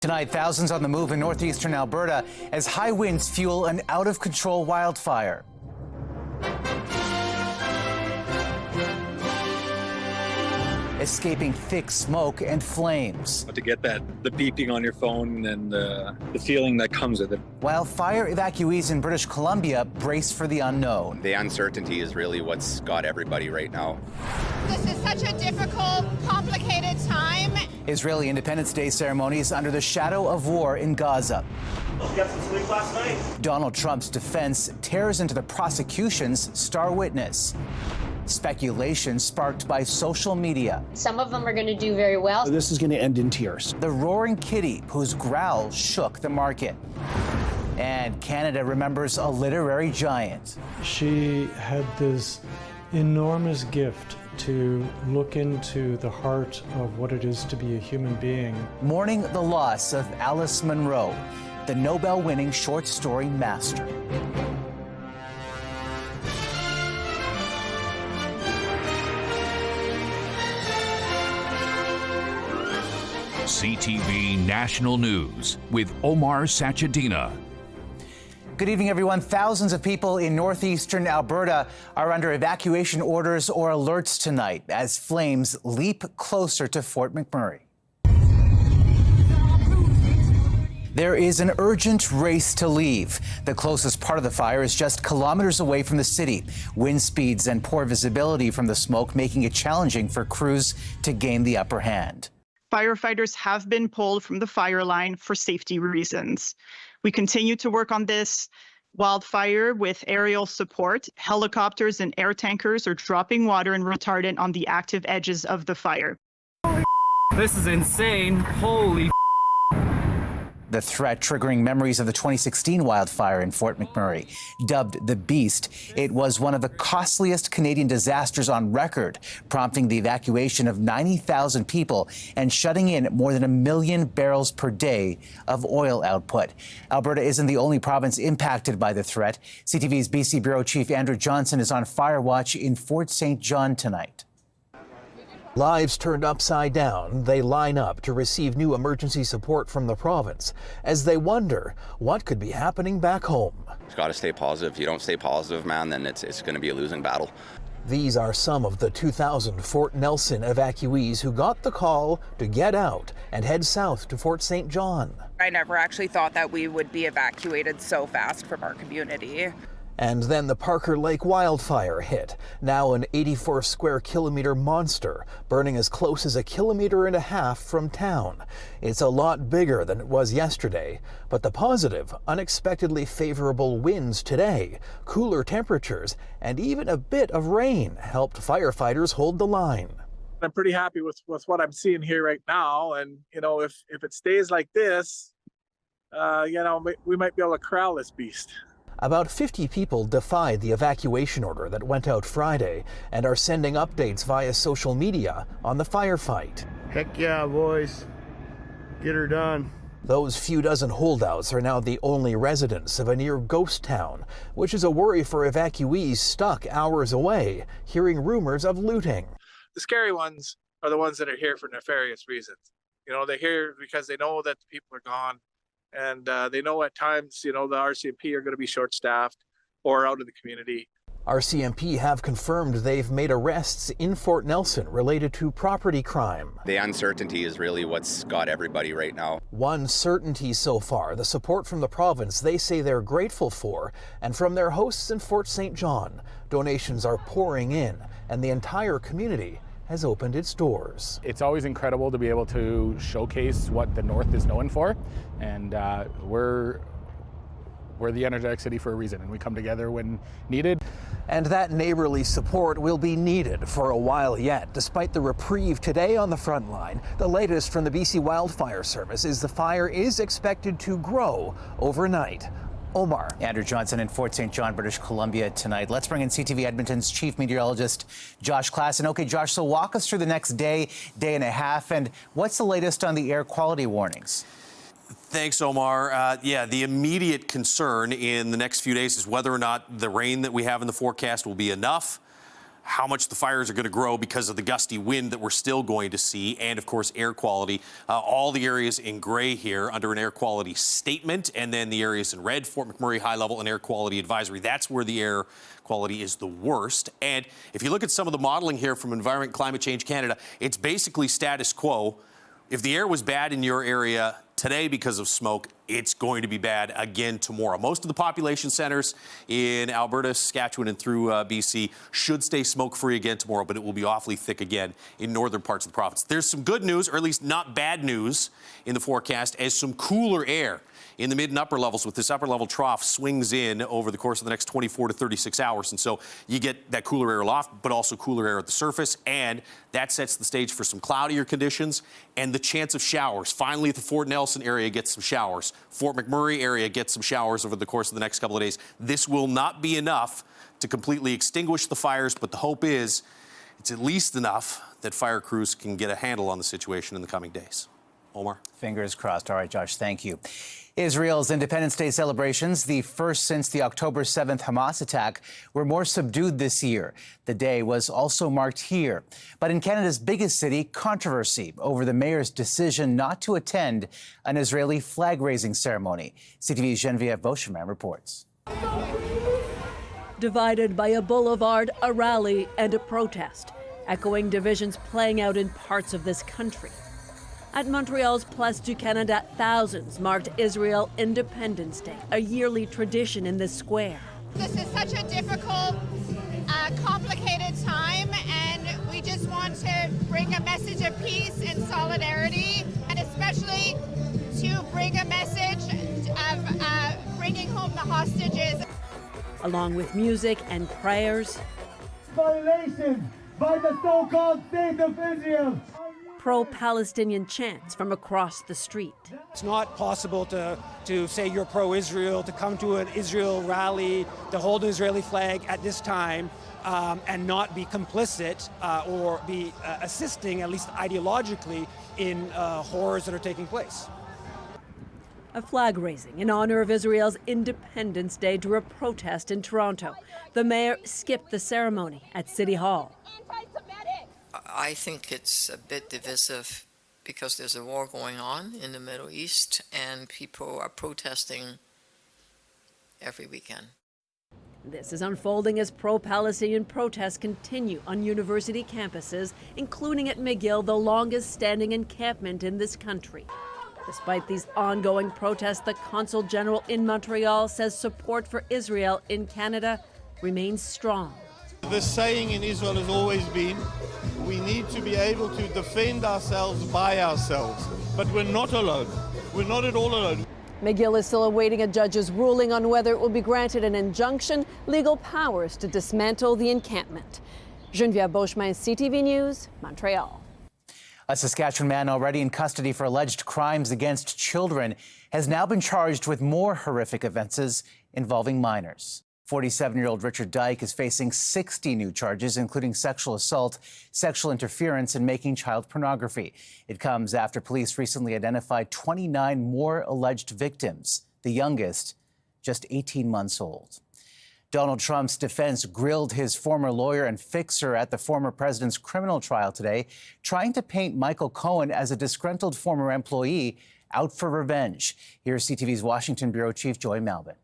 Tonight, thousands on the move in northeastern Alberta as high winds fuel an out-of-control wildfire. Escaping thick smoke and flames. To get the beeping on your phone and the feeling that comes with it. While fire evacuees in British Columbia brace for the unknown. The uncertainty is really what's got everybody right now. This is such a difficult, complicated time. Israeli Independence Day ceremonies under the shadow of war in Gaza. You got some sleep last night? Donald Trump's defense tears into the prosecution's star witness. Speculation sparked by social media. Some of them are going to do very well. This is going to end in tears. The roaring kitty whose growl shook the market. And Canada remembers a literary giant. She had this enormous gift to look into the heart of what it is to be a human being. Mourning the loss of Alice Monroe, the Nobel-winning short story master. CTV National News with Omar Sachedina. Good evening, everyone. Thousands of people in northeastern Alberta are under evacuation orders or alerts tonight as flames leap closer to Fort McMurray. There is an urgent race to leave. The closest part of the fire is just kilometers away from the city. Wind speeds and poor visibility from the smoke making it challenging for crews to gain the upper hand. Firefighters have been pulled from the fire line for safety reasons. We continue to work on this wildfire with aerial support. Helicopters and air tankers are dropping water and retardant on the active edges of the fire. This is insane. Holy. The threat triggering memories of the 2016 wildfire in Fort McMurray. Dubbed the Beast, it was one of the costliest Canadian disasters on record, prompting the evacuation of 90,000 people and shutting in more than 1 million barrels per day of oil output. Alberta isn't the only province impacted by the threat. CTV's BC Bureau Chief Andrew Johnson is on fire watch in Fort St. John tonight. Lives turned upside down, they line up to receive new emergency support from the province as they wonder what could be happening back home. You've got to stay positive. If you don't stay positive, man, then it's going to be a losing battle. These are some of the 2,000 Fort Nelson evacuees who got the call to get out and head south to Fort St. John. I never actually thought that we would be evacuated so fast from our community. And then the Parker Lake wildfire hit, now an 84 square kilometer monster, burning as close as 1.5 kilometers from town. It's a lot bigger than it was yesterday, but the positive, unexpectedly favorable winds today, cooler temperatures, and even a bit of rain helped firefighters hold the line. I'm pretty happy with what I'm seeing here right now, and if it stays like this, we might be able to corral this beast. About 50 people defied the evacuation order that went out Friday and are sending updates via social media on the firefight. Heck yeah, boys. Get her done. Those few dozen holdouts are now the only residents of a near ghost town, which is a worry for evacuees stuck hours away, hearing rumors of looting. The scary ones are the ones that are here for nefarious reasons. They're here because they know that the people are gone. And they know at times, the RCMP are going to be short-staffed or out of the community. RCMP have confirmed they've made arrests in Fort Nelson related to property crime. The uncertainty is really what's got everybody right now. One certainty so far, the support from the province they say they're grateful for, and from their hosts in Fort St. John. Donations are pouring in, and the entire community has opened its doors. It's always incredible to be able to showcase what the North is known for, and we're the energetic city for a reason, and we come together when needed. And that neighborly support will be needed for a while yet. Despite the reprieve today on the front line, the latest from the BC Wildfire Service is the fire is expected to grow overnight. Omar. Andrew Johnson in Fort St. John, British Columbia tonight. Let's bring in CTV Edmonton's chief meteorologist, Josh Klassen. Okay, Josh, so walk us through the next day and a half, and what's the latest on the air quality warnings? Thanks, Omar. The immediate concern in the next few days is whether or not the rain that we have in the forecast will be enough, how much the fires are going to grow because of the gusty wind that we're still going to see, and of course air quality. All the areas in gray here under an air quality statement, and then the areas in red, Fort McMurray high level and air quality advisory. That's where the air quality is the worst. And if you look at some of the modeling here from Environment Climate Change Canada, it's basically status quo. If the air was bad in your area today because of smoke, it's going to be bad again tomorrow. Most of the population centers in Alberta, Saskatchewan, and through BC should stay smoke-free again tomorrow, but it will be awfully thick again in northern parts of the province. There's some good news, or at least not bad news, in the forecast as some cooler air in the mid and upper levels with this upper level trough swings in over the course of the next 24 to 36 hours. And so you get that cooler air aloft, but also cooler air at the surface. And that sets the stage for some cloudier conditions and the chance of showers. Finally, the Fort Nelson area gets some showers. Fort McMurray area gets some showers over the course of the next couple of days. This will not be enough to completely extinguish the fires, but the hope is it's at least enough that fire crews can get a handle on the situation in the coming days. Omar? Fingers crossed. All right, Josh, thank you. Israel's Independence Day celebrations, the first since the October 7th Hamas attack, were more subdued this year. The day was also marked here. But in Canada's biggest city, controversy over the mayor's decision not to attend an Israeli flag-raising ceremony. CTV's Geneviève Beauchemin reports. Divided by a boulevard, a rally, and a protest, echoing divisions playing out in parts of this country. At Montreal's Place du Canada, thousands marked Israel Independence Day, a yearly tradition in this square. This is such a difficult, complicated time, and we just want to bring a message of peace and solidarity, and especially to bring a message of bringing home the hostages. Along with music and prayers. Violation by the so-called State of Israel. Pro-Palestinian chants from across the street. It's not possible to say you're pro-Israel, to come to an Israel rally, to hold an Israeli flag at this time, and not be complicit or be assisting, at least ideologically, in horrors that are taking place. A flag raising in honor of Israel's Independence Day drew a protest in Toronto. The mayor skipped the ceremony at City Hall. I think it's a bit divisive because there's a war going on in the Middle East and people are protesting every weekend. This is unfolding as pro-Palestinian protests continue on university campuses, including at McGill, the longest standing encampment in this country. Despite these ongoing protests, the Consul General in Montreal says support for Israel in Canada remains strong. The saying in Israel has always been, we need to be able to defend ourselves by ourselves. But we're not alone. We're not at all alone. McGill is still awaiting a judge's ruling on whether it will be granted an injunction, legal powers to dismantle the encampment. Geneviève Beauchemin, CTV News, Montreal. A Saskatchewan man already in custody for alleged crimes against children has now been charged with more horrific offenses involving minors. 47-year-old Richard Dyke is facing 60 new charges, including sexual assault, sexual interference, and making child pornography. It comes after police recently identified 29 more alleged victims, the youngest just 18 months old. Donald Trump's defense grilled his former lawyer and fixer at the former president's criminal trial today, trying to paint Michael Cohen as a disgruntled former employee out for revenge. Here's CTV's Washington Bureau Chief Joy Malvin.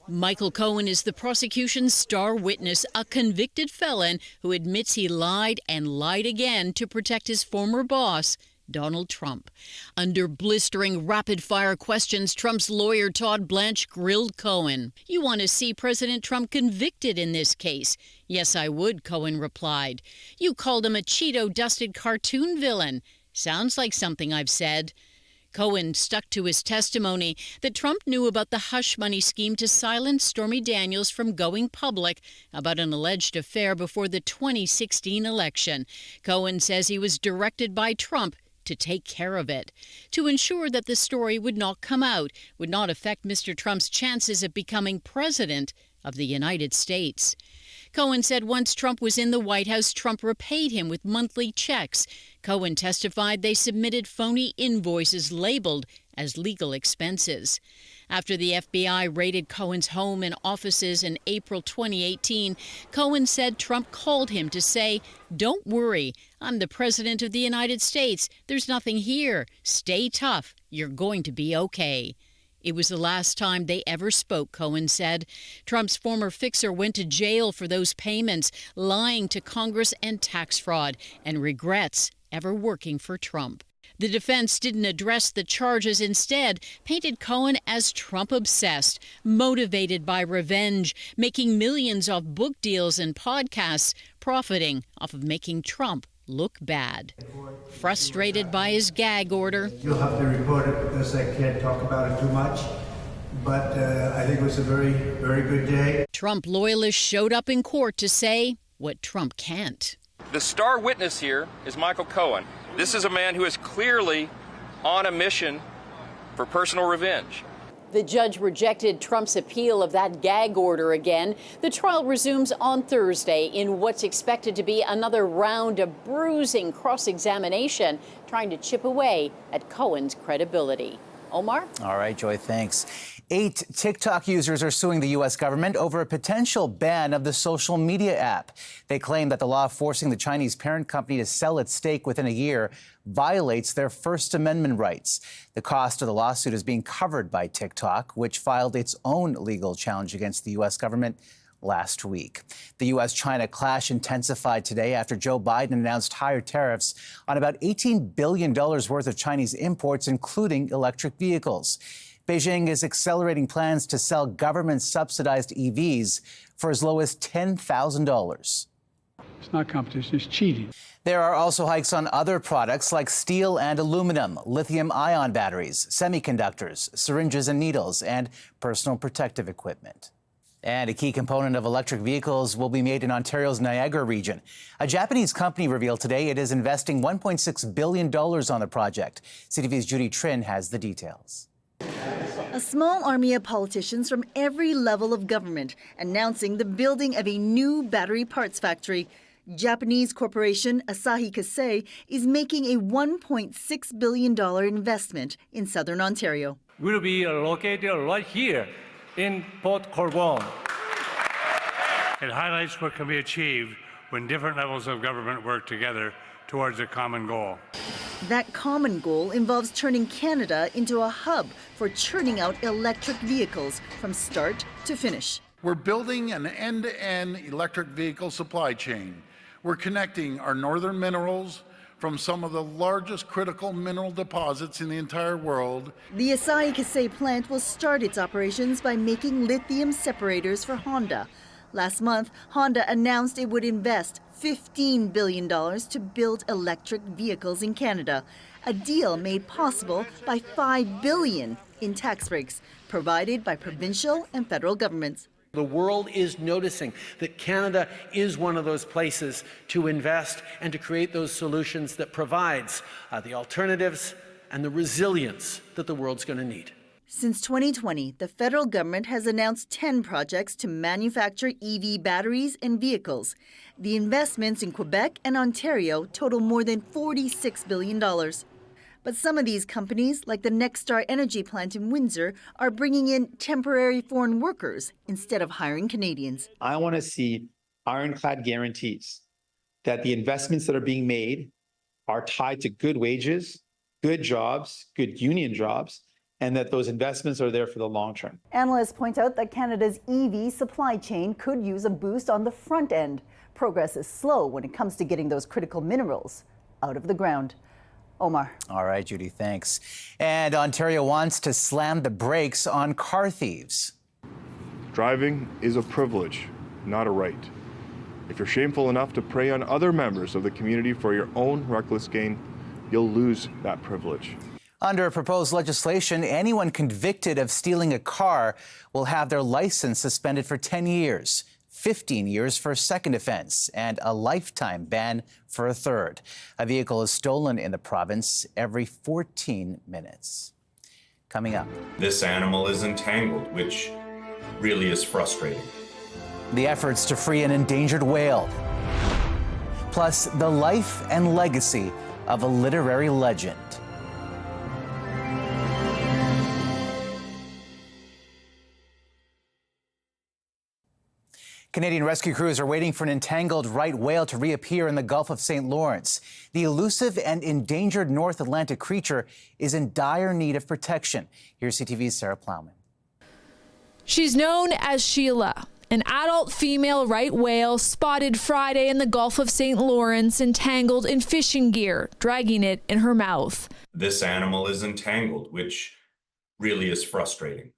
Michael Cohen is the prosecution's star witness, a convicted felon who admits he lied and lied again to protect his former boss, Donald Trump. Under blistering rapid-fire questions, Trump's lawyer Todd Blanche grilled Cohen. "You want to see President Trump convicted in this case?" "Yes, I would," Cohen replied. "You called him a Cheeto-dusted cartoon villain." "Sounds like something I've said." Cohen stuck to his testimony that Trump knew about the hush money scheme to silence Stormy Daniels from going public about an alleged affair before the 2016 election. Cohen says he was directed by Trump to take care of it, to ensure that the story would not come out, would not affect Mr. Trump's chances of becoming president of the United States. Cohen said once Trump was in the White House, Trump repaid him with monthly checks. Cohen testified they submitted phony invoices labeled as legal expenses. After the FBI raided Cohen's home and offices in April 2018, Cohen said Trump called him to say, "Don't worry, I'm the president of the United States. There's nothing here. Stay tough. You're going to be okay." It was the last time they ever spoke, Cohen said. Trump's former fixer went to jail for those payments, lying to Congress and tax fraud, and regrets ever working for Trump. The defense didn't address the charges, instead painted Cohen as Trump-obsessed, motivated by revenge, making millions off book deals and podcasts, profiting off of making Trump look bad. Frustrated by his gag order, "You'll have to report it because I can't talk about it too much, but I think it was a very, very good day." Trump loyalists showed up in court to say what Trump can't. The star witness here is Michael Cohen. This is a man who is clearly on a mission for personal revenge. The judge rejected Trump's appeal of that gag order again. The trial resumes on Thursday in what's expected to be another round of bruising cross-examination, trying to chip away at Cohen's credibility. Omar? All right, Joy, thanks. 8 TikTok users are suing the U.S. government over a potential ban of the social media app. They claim that the law forcing the Chinese parent company to sell its stake within a year violates their First Amendment rights. The cost of the lawsuit is being covered by TikTok, which filed its own legal challenge against the U.S. government last week. The U.S.-China clash intensified today after Joe Biden announced higher tariffs on about $18 billion worth of Chinese imports, including electric vehicles. Beijing is accelerating plans to sell government-subsidized EVs for as low as $10,000. It's not competition, it's cheating. There are also hikes on other products like steel and aluminum, lithium-ion batteries, semiconductors, syringes and needles, and personal protective equipment. And a key component of electric vehicles will be made in Ontario's Niagara region. A Japanese company revealed today it is investing $1.6 billion on the project. CTV's Judy Trin has the details. A small army of politicians from every level of government announcing the building of a new battery parts factory. Japanese corporation Asahi Kasei is making a $1.6 billion investment in southern Ontario. Will be located right here in Port Colborne. It highlights what can be achieved when different levels of government work together towards a common goal. That common goal involves turning Canada into a hub for churning out electric vehicles from start to finish. We're building an end-to-end electric vehicle supply chain. We're connecting our northern minerals from some of the largest critical mineral deposits in the entire world. The Asahi Kasei plant will start its operations by making lithium separators for Honda. Last month, Honda announced it would invest $15 billion to build electric vehicles in Canada, a deal made possible by $5 billion in tax breaks provided by provincial and federal governments. The world is noticing that Canada is one of those places to invest and to create those solutions that provides the alternatives and the resilience that the world's going to need. Since 2020, the federal government has announced 10 projects to manufacture EV batteries and vehicles. The investments in Quebec and Ontario total more than $46 billion. But some of these companies, like the Nexstar Energy plant in Windsor, are bringing in temporary foreign workers instead of hiring Canadians. I want to see ironclad guarantees that the investments that are being made are tied to good wages, good jobs, good union jobs, and that those investments are there for the long term. Analysts point out that Canada's EV supply chain could use a boost on the front end. Progress is slow when it comes to getting those critical minerals out of the ground. Omar. All right, Judy, thanks. And Ontario wants to slam the brakes on car thieves. Driving is a privilege, not a right. If you're shameful enough to prey on other members of the community for your own reckless gain, you'll lose that privilege. Under proposed legislation, anyone convicted of stealing a car will have their license suspended for 10 years, 15 years for a second offense, and a lifetime ban for a third. A vehicle is stolen in the province every 14 minutes. Coming up. This animal is entangled, which really is frustrating. The efforts to free an endangered whale. Plus, the life and legacy of a literary legend. Canadian rescue crews are waiting for an entangled right whale to reappear in the Gulf of St. Lawrence. The elusive and endangered North Atlantic creature is in dire need of protection. Here's CTV's Sarah Plowman. She's known as Sheila, an adult female right whale spotted Friday in the Gulf of St. Lawrence, entangled in fishing gear, dragging it in her mouth. This animal is entangled, which really is frustrating.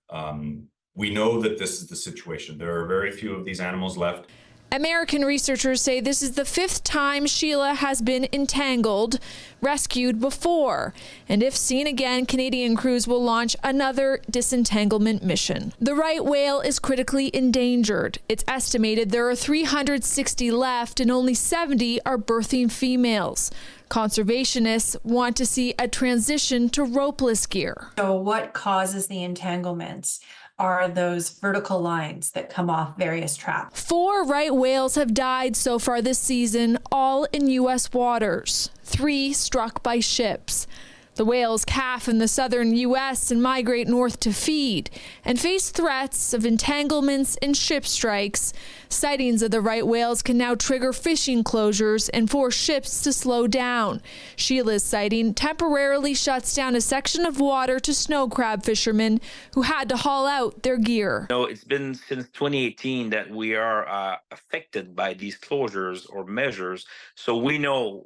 We know that this is the situation. There are very few of these animals left. American researchers say this is the 5th time Sheila has been entangled, rescued before. And if seen again, Canadian crews will launch another disentanglement mission. The right whale is critically endangered. It's estimated there are 360 left and only 70 are birthing females. Conservationists want to see a transition to ropeless gear. So what causes the entanglements are those vertical lines that come off various traps. 4 right whales have died so far this season, all in U.S. waters. 3 struck by ships. The whales calf in the southern U.S. and migrate north to feed and face threats of entanglements and ship strikes. Sightings of the right whales can now trigger fishing closures and force ships to slow down. Sheila's sighting temporarily shuts down a section of water to snow crab fishermen who had to haul out their gear. It's been since 2018 that we are affected by these closures or measures, so we know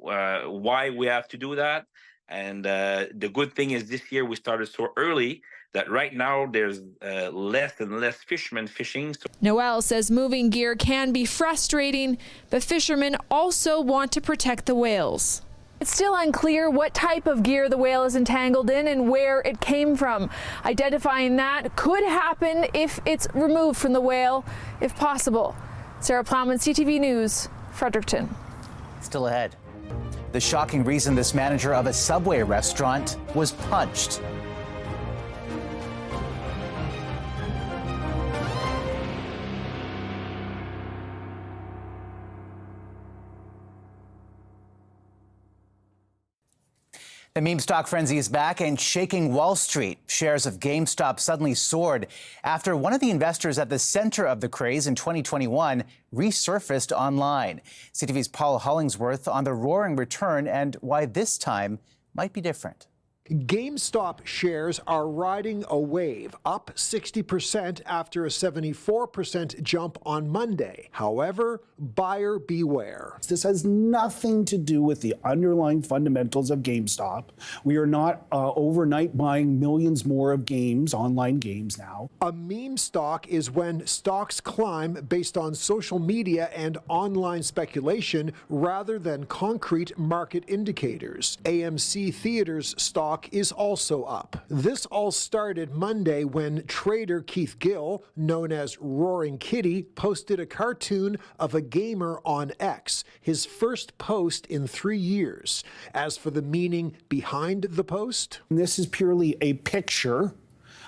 why we have to do that. And the good thing is this year we started so early that right now there's less and less fishermen fishing. Noel says moving gear can be frustrating, but fishermen also want to protect the whales. It's still unclear what type of gear the whale is entangled in and where it came from. Identifying that could happen if it's removed from the whale, if possible. Sarah Plowman, CTV News, Fredericton. Still ahead. The shocking reason this manager of a Subway restaurant was punched. The meme stock frenzy is back and shaking Wall Street. Shares of GameStop suddenly soared after one of the investors at the center of the craze in 2021 resurfaced online. CTV's Paul Hollingsworth on the roaring return and why this time might be different. GameStop shares are riding a wave, up 60% after a 74% jump on Monday. However, buyer beware. This has nothing to do with the underlying fundamentals of GameStop. We are not overnight buying millions more of games, online games now. A meme stock is when stocks climb based on social media and online speculation rather than concrete market indicators. AMC Theaters stock is also up. This all started Monday when trader Keith Gill, known as Roaring Kitty, posted a cartoon of a gamer on X, his first post in 3 years. As for the meaning behind the post, this is purely a picture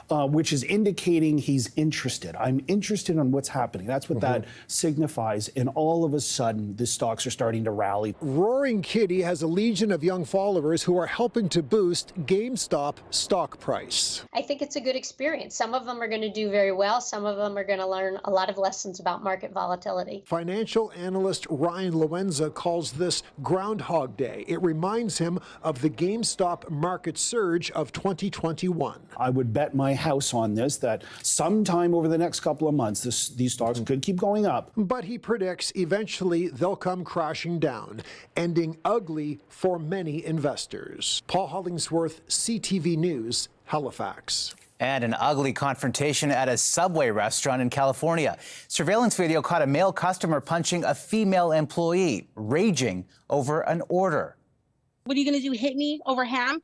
which is indicating he's interested. I'm interested in what's happening. That's what that signifies. And all of a sudden, the stocks are starting to rally. Roaring Kitty has a legion of young followers who are helping to boost GameStop stock price. I think it's a good experience. Some of them are going to do very well. Some of them are going to learn a lot of lessons about market volatility. Financial analyst Ryan Loenza calls this Groundhog Day. It reminds him of the GameStop market surge of 2021. I would bet my house on this that sometime over the next couple of months these stocks could keep going up. But he predicts eventually they'll come crashing down, ending ugly for many investors. Paul Hollingsworth, CTV News, Halifax. And an ugly confrontation at a Subway restaurant in California. Surveillance video caught a male customer punching a female employee, raging over an order. What are you going to do, hit me over ham?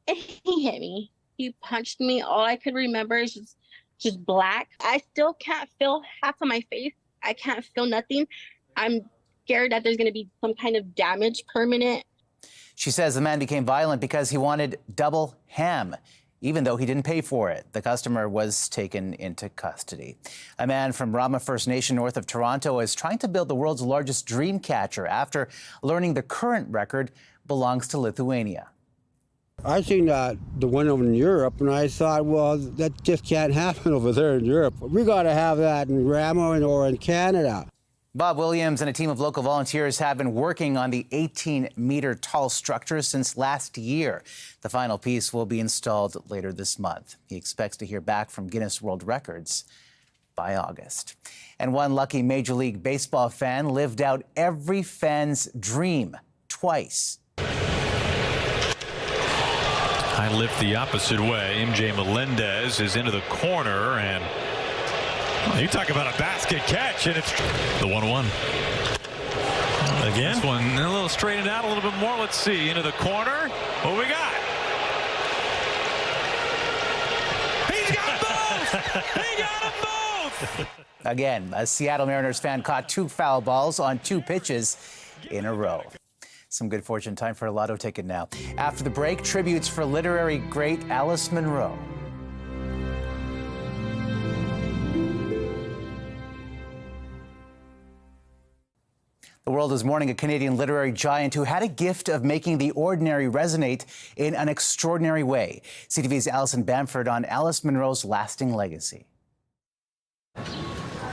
And he hit me. He punched me. All I could remember is just black. I still can't feel half of my face. I can't feel nothing. I'm scared that there's going to be some kind of damage permanent. She says the man became violent because he wanted double ham, even though he didn't pay for it. The customer was taken into custody. A man from Rama First Nation north of Toronto is trying to build the world's largest dream catcher after learning the current record belongs to Lithuania. I seen the one over in Europe, and I thought, well, that just can't happen over there in Europe. We got to have that in Grandma or in Canada. Bob Williams and a team of local volunteers have been working on the 18-meter tall structure since last year. The final piece will be installed later this month. He expects to hear back from Guinness World Records by August. And one lucky Major League Baseball fan lived out every fan's dream twice. I lift the opposite way. MJ Melendez is into the corner, and you talk about a basket catch, and it's the 1-1. Again, this one a little straightened out a little bit more. Let's see, into the corner. What we got? He's got both! He got them both! Again, a Seattle Mariners fan caught 2 foul balls on 2 pitches in a row. Some good fortune. Time for a lotto ticket now. After the break, tributes for literary great Alice Monroe. The world is mourning a Canadian literary giant who had a gift of making the ordinary resonate in an extraordinary way. CTV's Alison Bamford on Alice Monroe's lasting legacy.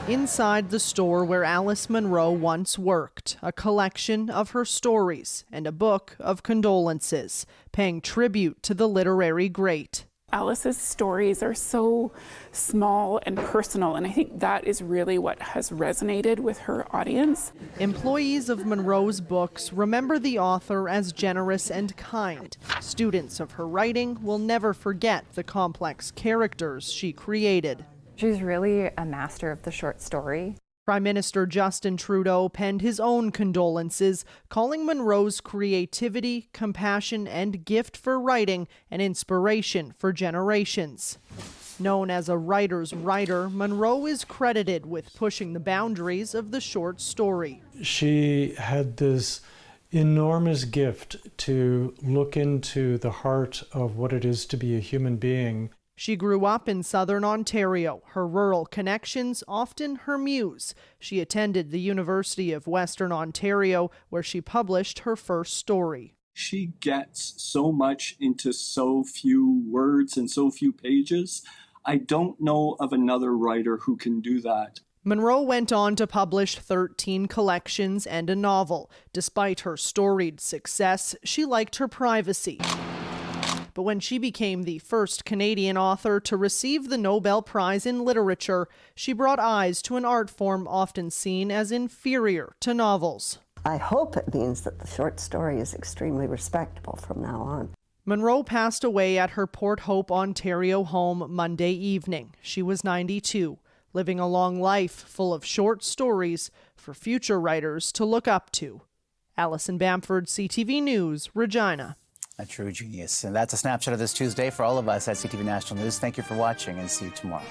Inside the store where Alice Monroe once worked, a collection of her stories and a book of condolences, paying tribute to the literary great. Alice's stories are so small and personal, and I think that is really what has resonated with her audience. Employees of Monroe's books remember the author as generous and kind. Students of her writing will never forget the complex characters she created. She's really a master of the short story. Prime Minister Justin Trudeau penned his own condolences, calling Monroe's creativity, compassion, and gift for writing an inspiration for generations. Known as a writer's writer, Monroe is credited with pushing the boundaries of the short story. She had this enormous gift to look into the heart of what it is to be a human being. She grew up in southern Ontario, her rural connections often her muse. She attended the University of Western Ontario, where she published her first story. She gets so much into so few words and so few pages. I don't know of another writer who can do that. Monroe went on to publish 13 collections and a novel. Despite her storied success, she liked her privacy. But when she became the first Canadian author to receive the Nobel Prize in Literature, she brought eyes to an art form often seen as inferior to novels. I hope it means that the short story is extremely respectable from now on. Monroe passed away at her Port Hope, Ontario home Monday evening. She was 92, living a long life full of short stories for future writers to look up to. Alison Bamford, CTV News, Regina. A true genius. And that's a snapshot of this Tuesday for all of us at CTV National News. Thank you for watching and see you tomorrow.